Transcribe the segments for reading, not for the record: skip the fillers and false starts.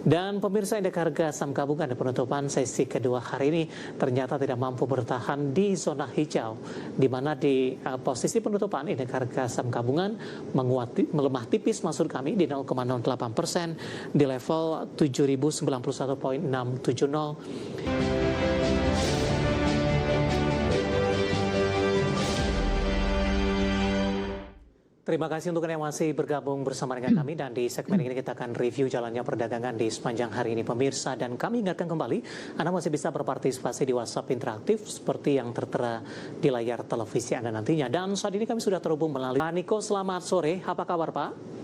Dan pemirsa, indeks harga saham gabungan di penutupan sesi kedua hari ini ternyata tidak mampu bertahan di zona hijau, di mana di posisi penutupan indeks harga saham gabungan melemah tipis maksud kami di 0,08% di level 7.091,670. Terima kasih untuk Anda yang masih bergabung bersama dengan kami, dan di segmen ini kita akan review jalannya perdagangan di sepanjang hari ini pemirsa. Dan kami ingatkan kembali, Anda masih bisa berpartisipasi di WhatsApp interaktif seperti yang tertera di layar televisi Anda nantinya. Dan saat ini kami sudah terhubung melalui Pak Niko. Selamat sore, apa kabar Pak?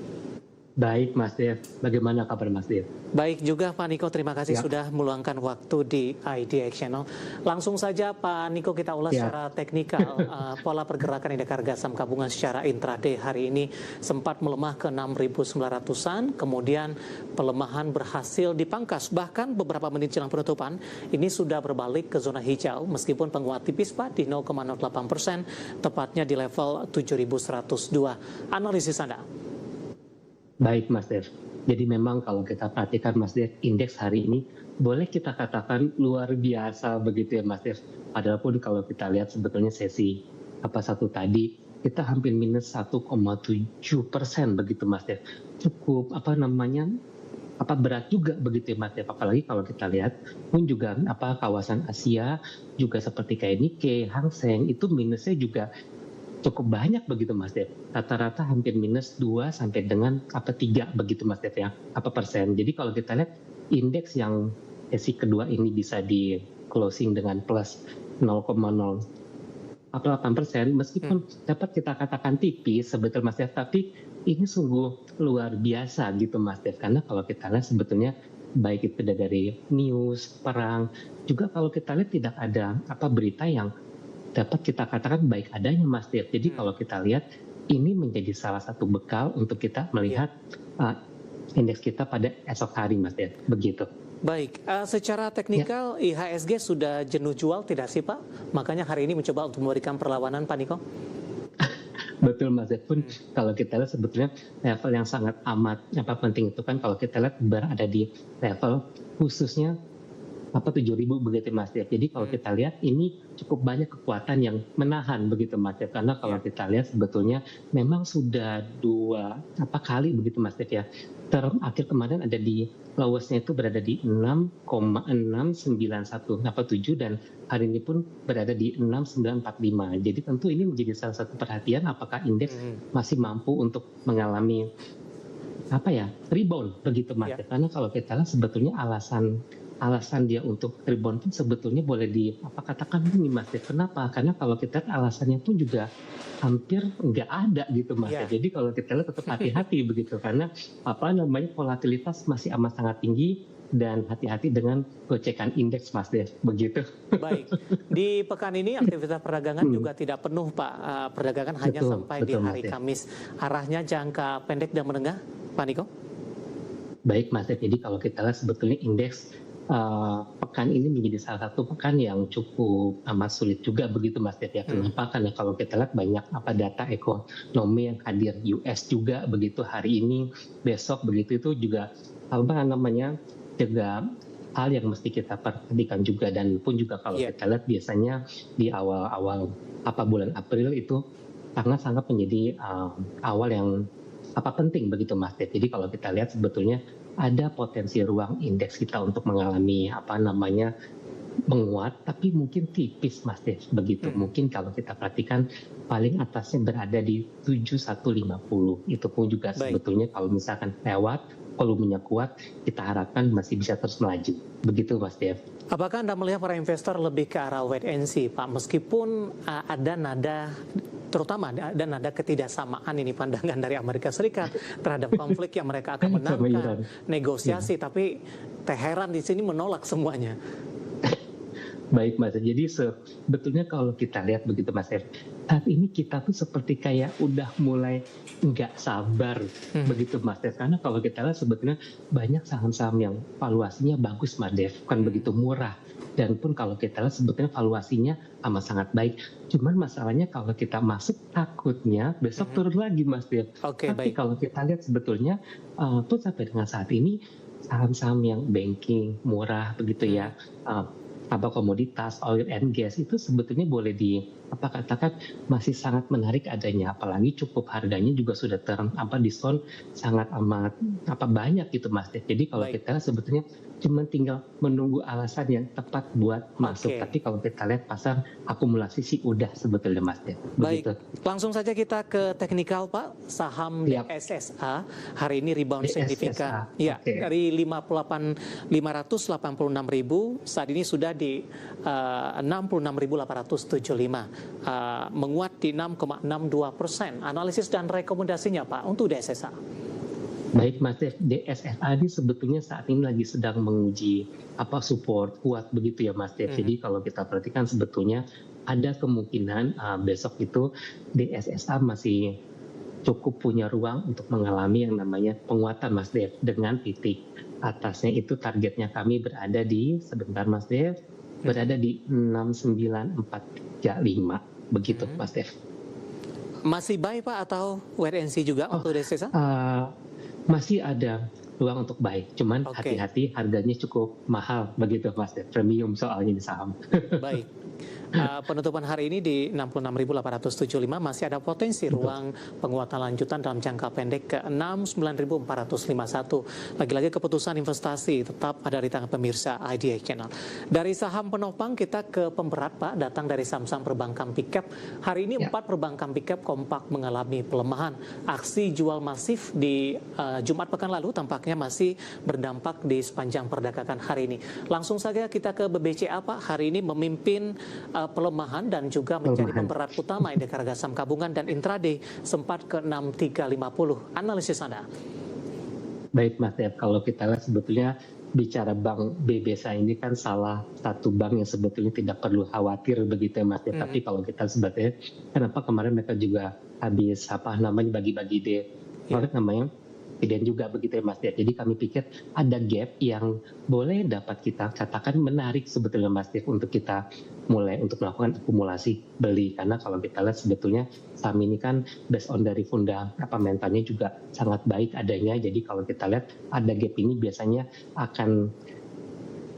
Baik Mas Dev, bagaimana kabar Mas Dev? Baik juga Pak Niko, terima kasih sudah meluangkan waktu di IDX Channel. Langsung saja Pak Niko, kita ulas secara teknikal pola pergerakan indeks harga saham gabungan secara intraday hari ini sempat melemah ke 6.900-an, kemudian pelemahan berhasil dipangkas, bahkan beberapa menit jelang penutupan ini sudah berbalik ke zona hijau meskipun penguat tipis Pak di 0,08%, tepatnya di level 7.102. Analisis Anda? Baik Mas Dev, jadi memang kalau kita perhatikan Mas Dev, indeks hari ini boleh kita katakan luar biasa begitu ya Mas Dev. Padahal pun kalau kita lihat sebetulnya sesi satu tadi kita hampir minus 1,7% begitu Mas Dev. Cukup berat juga begitu ya Mas Dev. Apalagi kalau kita lihat pun juga kawasan Asia juga seperti kayak Nikkei, Hang Seng itu minusnya juga cukup banyak begitu Mas Dev. Rata-rata hampir minus 2 sampai dengan 3 begitu Mas Dev ya, persen. Jadi kalau kita lihat indeks yang sesi kedua ini bisa di closing dengan plus 0,08%, meskipun dapat kita katakan tipis sebetulnya Mas Dev, tapi ini sungguh luar biasa gitu Mas Dev. Karena kalau kita lihat sebetulnya baik itu dari news, perang, juga kalau kita lihat tidak ada berita yang dapat kita katakan baik adanya Mas Dev. Jadi kalau kita lihat ini menjadi salah satu bekal untuk kita melihat indeks kita pada esok hari Mas Dev. Begitu. Baik, secara teknikal IHSG sudah jenuh jual tidak sih Pak? Makanya hari ini mencoba untuk memberikan perlawanan Pak Niko? Betul Mas Dev, pun kalau kita lihat sebetulnya level yang sangat amat penting itu kan kalau kita lihat berada di level khususnya 7.000 begitu Mas Dev. Jadi kalau kita lihat ini cukup banyak kekuatan yang menahan begitu Mas Dev. Karena kalau kita lihat sebetulnya memang sudah 2 kali begitu Mas Dev ya. Terakhir kemarin ada di lowestnya itu berada di 6,69187 dan hari ini pun berada di 6945. Jadi tentu ini menjadi salah satu perhatian apakah indeks masih mampu untuk mengalami rebound begitu Mas Dev. Karena kalau kita lihat sebetulnya alasan dia untuk rebound pun sebetulnya boleh katakan ini Mas Dev. Kenapa? Karena kalau kita lihat alasannya pun juga hampir nggak ada gitu Mas Dev. Jadi kalau kita lihat tetap hati-hati begitu karena volatilitas masih amat sangat tinggi dan hati-hati dengan gocekan indeks Mas Dev begitu. Baik, di pekan ini aktivitas perdagangan juga tidak penuh Pak. Perdagangan hanya sampai di hari Kamis. Arahnya jangka pendek dan menengah Pak Niko? Baik Mas Dev, jadi kalau kita lihat sebetulnya indeks pekan ini menjadi salah satu pekan yang cukup amat sulit juga begitu Mas Dev ya. Kenapa? Karena kalau kita lihat banyak data ekonomi yang hadir US juga begitu hari ini, besok begitu itu juga juga hal yang mesti kita perhatikan juga. Dan pun juga kalau kita lihat biasanya di awal-awal bulan April itu sangat-sangat menjadi awal yang penting begitu Mas Dev. Jadi kalau kita lihat sebetulnya ada potensi ruang indeks kita untuk mengalami menguat, tapi mungkin tipis Mas Dev begitu. Mungkin kalau kita perhatikan paling atasnya berada di 7150. Itu pun juga sebetulnya kalau misalkan lewat volumenya kuat, kita harapkan masih bisa terus melaju. Begitu Mas Dev. Apakah Anda melihat para investor lebih ke arah wait and see Pak, meskipun ada nada ketidaksamaan ini pandangan dari Amerika Serikat terhadap konflik yang mereka akan menangkan negosiasi, tapi Teheran di sini menolak semuanya. Baik Mas, jadi sebetulnya kalau kita lihat begitu Mas F, saat ini kita tuh seperti kayak udah mulai nggak sabar begitu Mas Dev. Karena kalau kita lihat sebetulnya banyak saham-saham yang valuasinya bagus Mas Dev, bukan begitu murah. Dan pun kalau kita lihat sebetulnya valuasinya amat sangat baik. Cuman masalahnya kalau kita masuk takutnya besok turun lagi Mas Dev. Tapi kalau kita lihat sebetulnya pun sampai dengan saat ini saham-saham yang banking murah begitu ya, komoditas oil and gas itu sebetulnya boleh katakan masih sangat menarik adanya, apalagi cukup harganya juga sudah diskon sangat amat banyak gitu Mas. Jadi kalau Baik. kita sebetulnya cuma tinggal menunggu alasan yang tepat buat masuk. Oke. Tapi kalau kita lihat pasar akumulasi sih udah sebetulnya Mas. Baik, Begitu. langsung saja kita ke teknikal Pak. Saham Siap. DSSA hari ini rebound signifikan. DSSA, Ya, oke. dari 586.000 saat ini sudah di 66.875, menguat di 6,62%. Analisis dan rekomendasinya Pak untuk DSSA. Baik Mas Dev, DSSA ini sebetulnya saat ini lagi sedang menguji support kuat begitu ya Mas Dev. Jadi kalau kita perhatikan sebetulnya ada kemungkinan besok itu DSSA masih cukup punya ruang untuk mengalami yang namanya penguatan Mas Dev, dengan titik atasnya itu targetnya kami berada di sebentar Mas Dev, berada di 69435 begitu Mas Dev. Masih buy Pak atau wait and see juga untuk DSSA? Masih ada ruang untuk buy, cuman hati-hati harganya cukup mahal begitu Mas Dev, premium soalnya di saham. Baik. Penutupan hari ini di 66.875, masih ada potensi ruang penguatan lanjutan dalam jangka pendek ke 69.451. Lagi-lagi keputusan investasi tetap ada di tangan pemirsa IDX Channel. Dari saham penopang kita ke pemberat Pak, datang dari saham-saham perbankan pick up. Hari ini 4 perbankan pick up kompak mengalami pelemahan. Aksi jual masif di Jumat pekan lalu tampaknya masih berdampak di sepanjang perdagangan hari ini. Langsung saja kita ke BBCA Pak, hari ini memimpin pelemahan dan juga menjadi pemberat utama indeks harga saham gabungan dan intraday sempat ke 6350. Analisis Anda. Baik Mas Dev, kalau kita lihat sebetulnya bicara bank BBSA ini kan salah satu bank yang sebetulnya tidak perlu khawatir begitu ya Mas Dev. Tapi kalau kita sebetulnya kenapa kemarin mereka juga habis bagi-bagi dividen juga begitu ya Mas Dev. Jadi kami pikir ada gap yang boleh dapat kita katakan menarik sebetulnya Mas Dev untuk kita mulai untuk melakukan akumulasi beli, karena kalau kita lihat sebetulnya saham ini kan based on dari fundamentalnya juga sangat baik adanya. Jadi kalau kita lihat ada gap ini biasanya akan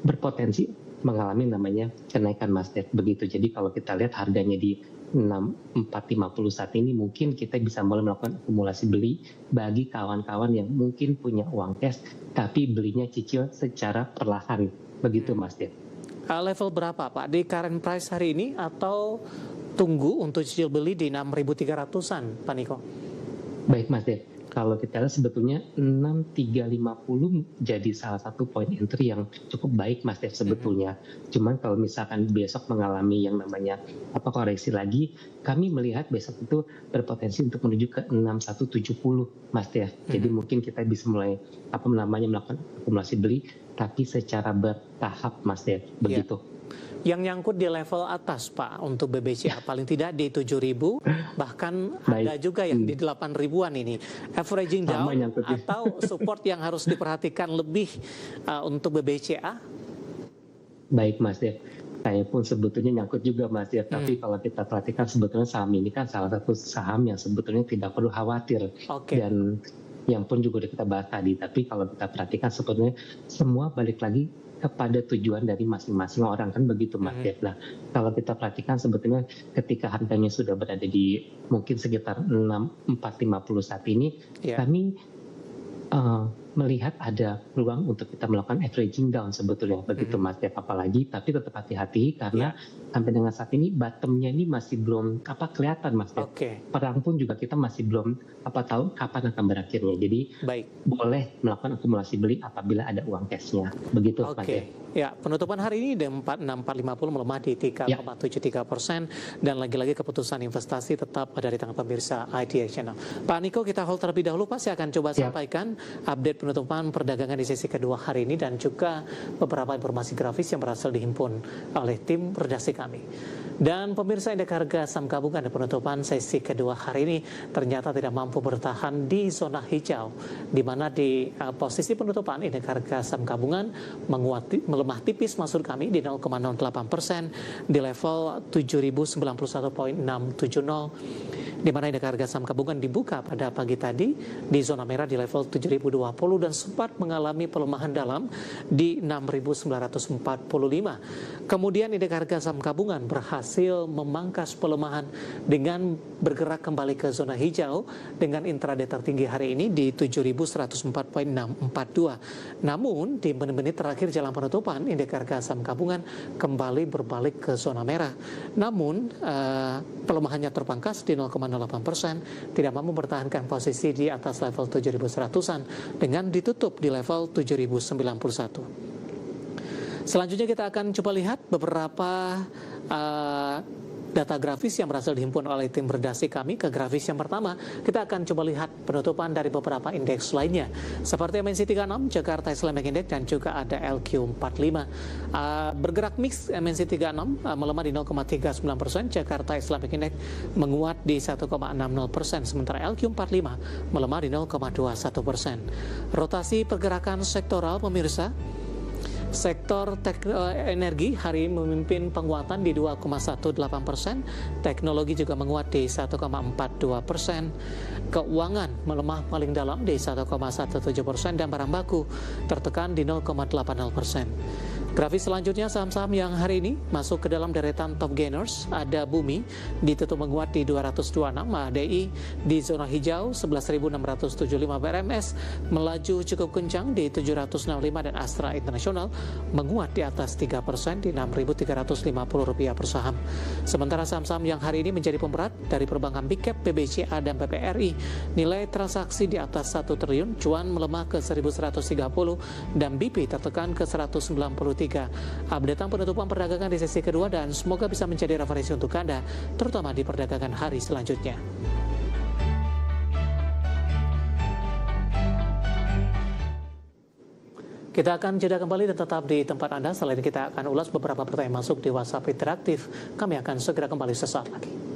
berpotensi mengalami namanya kenaikan Mas Dev begitu. Jadi kalau kita lihat harganya di 6450 saat ini, mungkin kita bisa mulai melakukan akumulasi beli bagi kawan-kawan yang mungkin punya uang cash tapi belinya cicil secara perlahan begitu Mas Dev. Level berapa Pak di current price hari ini, atau tunggu untuk cicil beli di 6.300-an Pak Niko? Baik Mas Dev, kalau kita lihat sebetulnya 6350 jadi salah satu point entry yang cukup baik Mas Dev sebetulnya. Cuman kalau misalkan besok mengalami yang namanya koreksi lagi, kami melihat besok itu berpotensi untuk menuju ke 6170 Mas Dev. Jadi mungkin kita bisa mulai melakukan akumulasi beli tapi secara bertahap Mas Dev begitu. Yang nyangkut di level atas Pak untuk BBCA paling tidak di 7.000, bahkan ada juga yang di 8.000-an ini. Averaging down atau support yang harus diperhatikan lebih untuk BBCA? Baik Mas Dev, saya pun sebetulnya nyangkut juga Mas Dev, tapi kalau kita perhatikan sebetulnya saham ini kan salah satu saham yang sebetulnya tidak perlu khawatir. Dan yang pun juga sudah kita bahas tadi, tapi kalau kita perhatikan sebetulnya semua balik lagi kepada tujuan dari masing-masing orang kan begitu Mas Dev. Nah, kalau kita perhatikan sebetulnya ketika harganya sudah berada di mungkin sekitar 6450 saat ini, kami melihat ada peluang untuk kita melakukan averaging down sebetulnya begitu Mas Dev, apalagi tapi tetap hati-hati karena sampai dengan saat ini bottomnya ini masih belum kelihatan Mas Dev. Perang pun juga kita masih belum tahu kapan akan berakhirnya. Jadi boleh melakukan akumulasi beli apabila ada uang cashnya begitu Mas Dev. Ya, penutupan hari ini di 46450 melemah di 3,73% dan lagi-lagi keputusan investasi tetap ada di tangan pemirsa IDX Channel. Pak Niko, kita hold terlebih dahulu Pak, saya akan coba sampaikan update penutupan perdagangan di sesi kedua hari ini dan juga beberapa informasi grafis yang berhasil dihimpun oleh tim redaksi kami. Dan pemirsa, indeks harga saham gabungan di penutupan sesi kedua hari ini ternyata tidak mampu bertahan di zona hijau, di mana di posisi penutupan indeks harga saham gabungan melemah tipis maksud kami di 0,08% di level 7.091.670. di mana indeks harga saham gabungan dibuka pada pagi tadi di zona merah di level 7.020 dan sempat mengalami pelemahan dalam di 6.945. Kemudian indeks harga saham gabungan berhasil memangkas pelemahan dengan bergerak kembali ke zona hijau dengan intraday tertinggi hari ini di 7.104.642. Namun di menit-menit terakhir jelang penutupan indeks harga saham gabungan kembali berbalik ke zona merah. Namun pelemahannya terpangkas di 0,08%, tidak mampu mempertahankan posisi di atas level 7.100-an dengan ditutup di level 7.091. Selanjutnya kita akan coba lihat beberapa data grafis yang berhasil dihimpun oleh tim redaksi kami. Ke grafis yang pertama, kita akan coba lihat penutupan dari beberapa indeks lainnya seperti MNC 36, Jakarta Islamic Index, dan juga ada LQ45. Bergerak mix, MNC 36 melemah di 0,39%, Jakarta Islamic Index menguat di 1,60%, sementara LQ45 melemah di 0,21%. Rotasi pergerakan sektoral pemirsa, sektor energi hari ini memimpin penguatan di 2,18%, teknologi juga menguat di 1,42%, keuangan melemah paling dalam di 1,17%, dan barang baku tertekan di 0,80%. Grafis selanjutnya saham-saham yang hari ini masuk ke dalam deretan top gainers, ada Bumi ditutup menguat di 226, ADI di zona hijau 11.675, BRMS melaju cukup kencang di 765, dan Astra Internasional menguat di atas 3% di Rp6.350 per saham. Sementara saham-saham yang hari ini menjadi pemberat dari perbankan Big Cap, BBCA dan PPRI, nilai transaksi di atas 1 triliun, cuan melemah ke 1.130 dan BP tertekan ke 193. Updatean penutupan perdagangan di sesi kedua, dan semoga bisa menjadi referensi untuk Anda terutama di perdagangan hari selanjutnya. Kita akan jeda kembali dan tetap di tempat Anda. Selain kita akan ulas beberapa pertanyaan masuk di WhatsApp interaktif, kami akan segera kembali sesaat lagi.